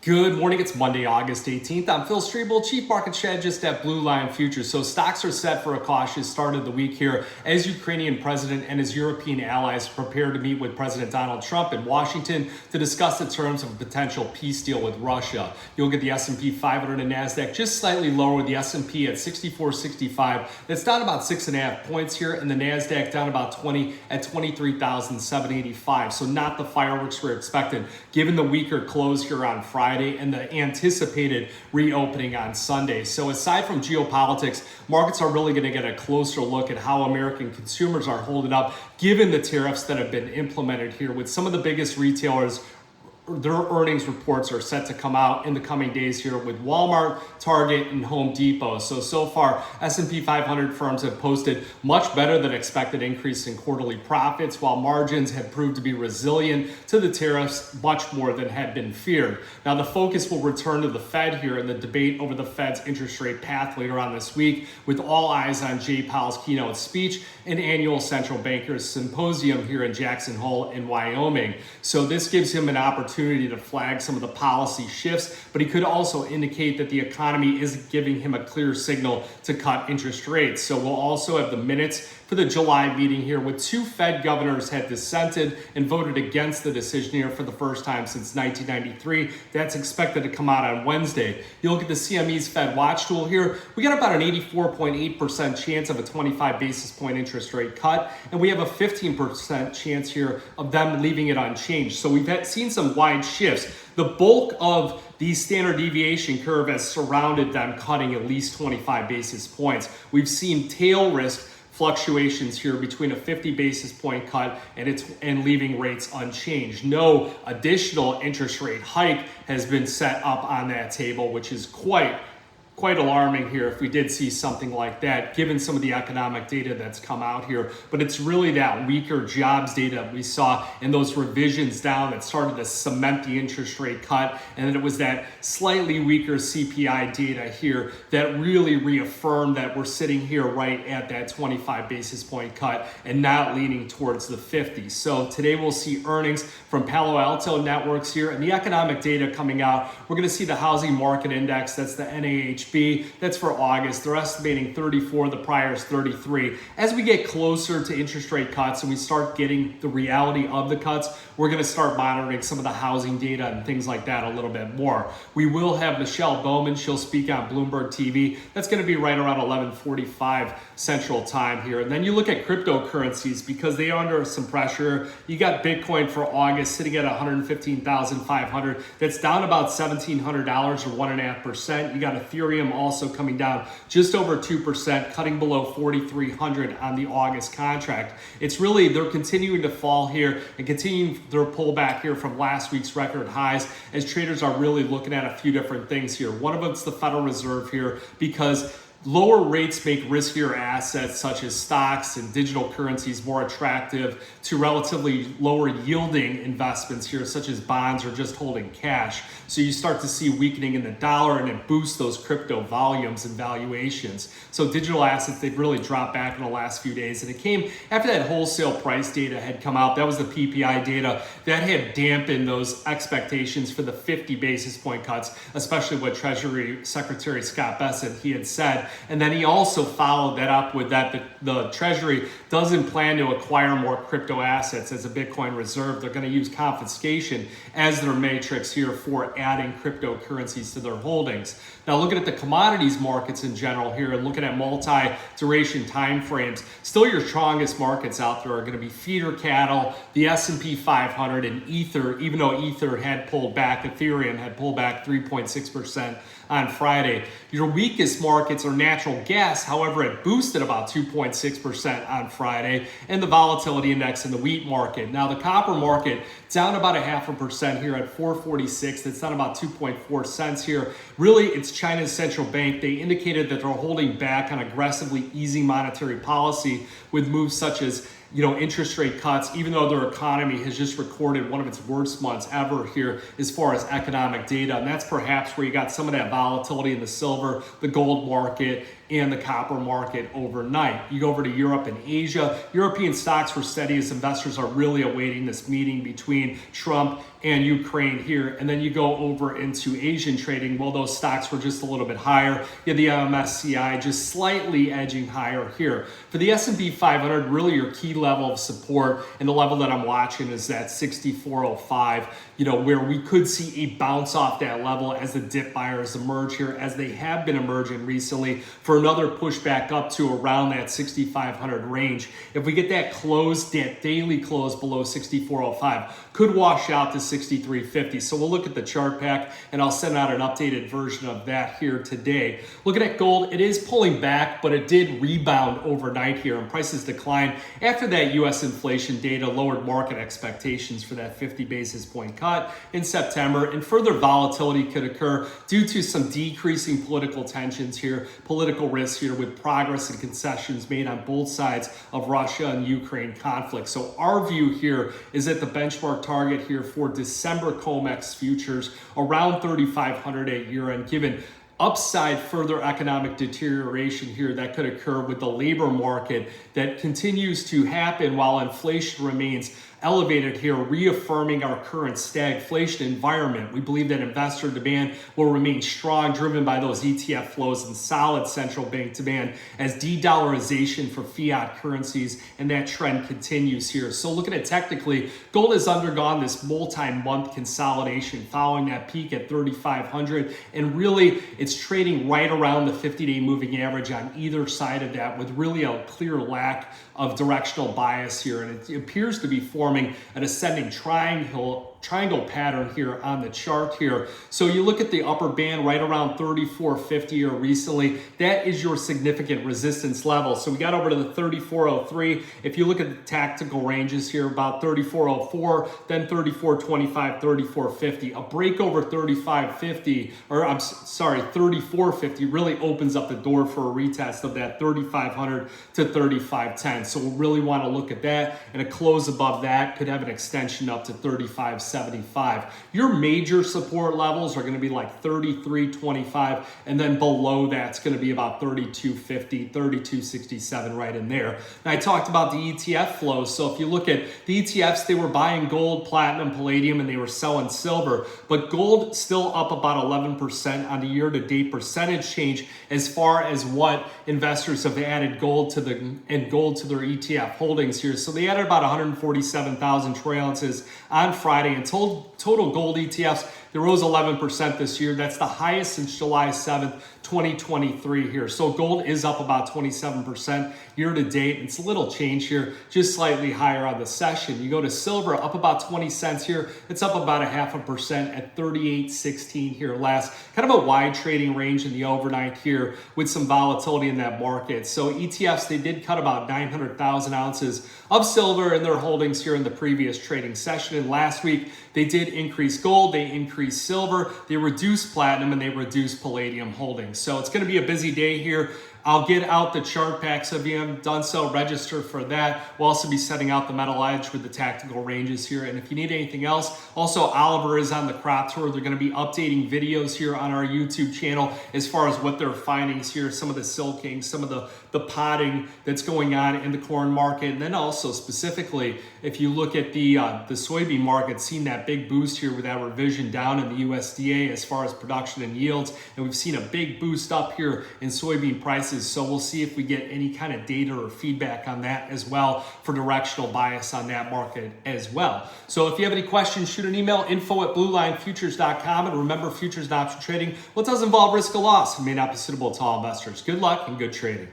Good morning, it's Monday, August 18th. I'm Phil Streible, Chief Market Strategist at Blue Line Futures. So stocks are set for a cautious start of the week here as Ukrainian president and his European allies prepare to meet with President Donald Trump in Washington to discuss the terms of a potential peace deal with Russia. You'll get the S&P 500 and NASDAQ just slightly lower, with the S&P at 64.65. That's down about 6.5 points here, and the NASDAQ down about 20 at 23,785. So not the fireworks we're expected given the weaker close here on Friday and the anticipated reopening on Sunday. So aside from geopolitics, markets are really going to get a closer look at how American consumers are holding up given the tariffs that have been implemented here, with some of the biggest retailers. Their earnings reports are set to come out in the coming days here with Walmart, Target, and Home Depot. So far, S&P 500 firms have posted much better than expected increase in quarterly profits, while margins have proved to be resilient to the tariffs much more than had been feared. Now, the focus will return to the Fed here in the debate over the Fed's interest rate path later on this week, with all eyes on Jay Powell's keynote speech and annual central bankers symposium here in Jackson Hole in Wyoming. So this gives him an opportunity to flag some of the policy shifts, but he could also indicate that the economy isn't giving him a clear signal to cut interest rates. So we'll also have the minutes for the July meeting here, with two Fed governors had dissented and voted against the decision here for the first time since 1993. That's expected to come out on Wednesday. You look at the CME's Fed Watch tool here, we got about an 84.8% chance of a 25 basis point interest rate cut, and we have a 15% chance here of them leaving it unchanged. So we've seen some wide shifts. The bulk of the standard deviation curve has surrounded them cutting at least 25 basis points. We've seen tail risk fluctuations here between a 50 basis point cut and leaving rates unchanged. No additional interest rate hike has been set up on that table, which is quite alarming here if we did see something like that, given some of the economic data that's come out here. But it's really that weaker jobs data we saw in those revisions down that started to cement the interest rate cut. And then it was that slightly weaker CPI data here that really reaffirmed that we're sitting here right at that 25 basis point cut and not leaning towards the 50. So today we'll see earnings from Palo Alto Networks here, and the economic data coming out. We're going to see the housing market index, that's the NAHB. That's for August. They're estimating 34, the prior is 33. As we get closer to interest rate cuts and we start getting the reality of the cuts, we're going to start monitoring some of the housing data and things like that a little bit more. We will have Michelle Bowman. She'll speak on Bloomberg TV. That's going to be right around 11:45 Central Time here. And then you look at cryptocurrencies because they are under some pressure. You got Bitcoin for August sitting at 115,500. That's down about $1,700 or 1.5%. You got Ethereum also coming down just over 2%, cutting below 4,300 on the August contract. It's really, they're continuing to fall here and continuing their pullback here from last week's record highs, as traders are really looking at a few different things here. One of them's the Federal Reserve here, because lower rates make riskier assets such as stocks and digital currencies more attractive to relatively lower yielding investments here, such as bonds or just holding cash. So you start to see weakening in the dollar, and it boosts those crypto volumes and valuations. So digital assets, they've really dropped back in the last few days, and it came after that wholesale price data had come out. That was the PPI data that had dampened those expectations for the 50 basis point cuts, especially what Treasury Secretary Scott Bessent, he had said. And then he also followed that up with that the Treasury doesn't plan to acquire more crypto assets as a Bitcoin reserve. They're going to use confiscation as their matrix here for adding cryptocurrencies to their holdings. Now, looking at the commodities markets in general here and looking at multi-duration timeframes, still your strongest markets out there are going to be feeder cattle, the S&P 500, and Ether, even though Ether had pulled back, Ethereum had pulled back 3.6% on Friday. Your weakest markets are natural gas. However, it boosted about 2.6% on Friday, and the volatility index in the wheat market. Now, the copper market down about 0.5% here at 446. That's down about 2.4 cents here. Really, it's China's central bank. They indicated that they're holding back on aggressively easing monetary policy with moves such as interest rate cuts, even though their economy has just recorded one of its worst months ever here as far as economic data. And that's perhaps where you got some of that volatility in the silver, the gold market, and the copper market overnight. You go over to Europe and Asia. European stocks were steady as investors are really awaiting this meeting between Trump and Ukraine here. And then you go over into Asian trading. Well, those stocks were just a little bit higher. You had the MSCI just slightly edging higher here. For the S&P 500, really your key level of support and the level that I'm watching is that 6405, where we could see a bounce off that level as the dip buyers emerge here, as they have been emerging recently, for another push back up to around that 6,500 range. If we get that close, that daily close below 6405, could wash out to 6350. So we'll look at the chart pack and I'll send out an updated version of that here today. Looking at gold, it is pulling back, but it did rebound overnight here and prices declined after that US inflation data lowered market expectations for that 50 basis point cut in September, and further volatility could occur due to some decreasing political tensions here, political risks here with progress and concessions made on both sides of Russia and Ukraine conflict. So our view here is that the benchmark target here for December COMEX futures around 3,500 at year-end, given upside further economic deterioration here that could occur with the labor market that continues to happen while inflation remains elevated here, reaffirming our current stagflation environment. We believe that investor demand will remain strong, driven by those ETF flows and solid central bank demand as de-dollarization for fiat currencies, and that trend continues here. So looking at technically, gold has undergone this multi-month consolidation following that peak at 3,500, and really it's trading right around the 50-day moving average on either side of that, with really a clear lack of directional bias here, and it appears to be forming an ascending triangle pattern here on the chart here. So you look at the upper band right around 3450 or recently, that is your significant resistance level. So we got over to the 3403. If you look at the tactical ranges here, about 3404, then 3425, 3450. A break over 3550, or I'm sorry, 3450 really opens up the door for a retest of that 3500 to 3510. So we'll really want to look at that, and a close above that could have an extension up to 3575. Your major support levels are going to be like 3325, and then below that's going to be about 3250, 3267 right in there. And I talked about the ETF flows. So if you look at the ETFs, they were buying gold, platinum, palladium, and they were selling silver, but gold still up about 11% on the year-to-date percentage change as far as what investors have added gold to their ETF holdings here. So they added about 147,000 troy ounces on Friday, and total gold ETFs, they rose 11% this year. That's the highest since July 7th, 2023 here. So gold is up about 27% year to date. It's a little change here, just slightly higher on the session. You go to silver, up about 20 cents here. It's up about 0.5% at 38.16 here last. Kind of a wide trading range in the overnight here with some volatility in that market. So ETFs, they did cut about 900,000 ounces of silver in their holdings here in the previous trading session. And last week, they did increase gold, they increased silver, they reduced platinum, and they reduced palladium holdings. So it's going to be a busy day here. I'll get out the chart packs. If you haven't done so, register for that. We'll also be setting out the metal edge with the tactical ranges here. And if you need anything else, also Oliver is on the crop tour. They're going to be updating videos here on our YouTube channel as far as what their findings here, some of the silking, some of the potting that's going on in the corn market. And then also specifically, if you look at the soybean market, seen that big boost here with that revision down in the USDA as far as production and yields. And we've seen a big boost up here in soybean prices. So we'll see if we get any kind of data or feedback on that as well for directional bias on that market as well. So if you have any questions, shoot an email, info@bluelinefutures.com. And remember, futures and option trading, well, it does involve risk of loss and may not be suitable to all investors. Good luck and good trading.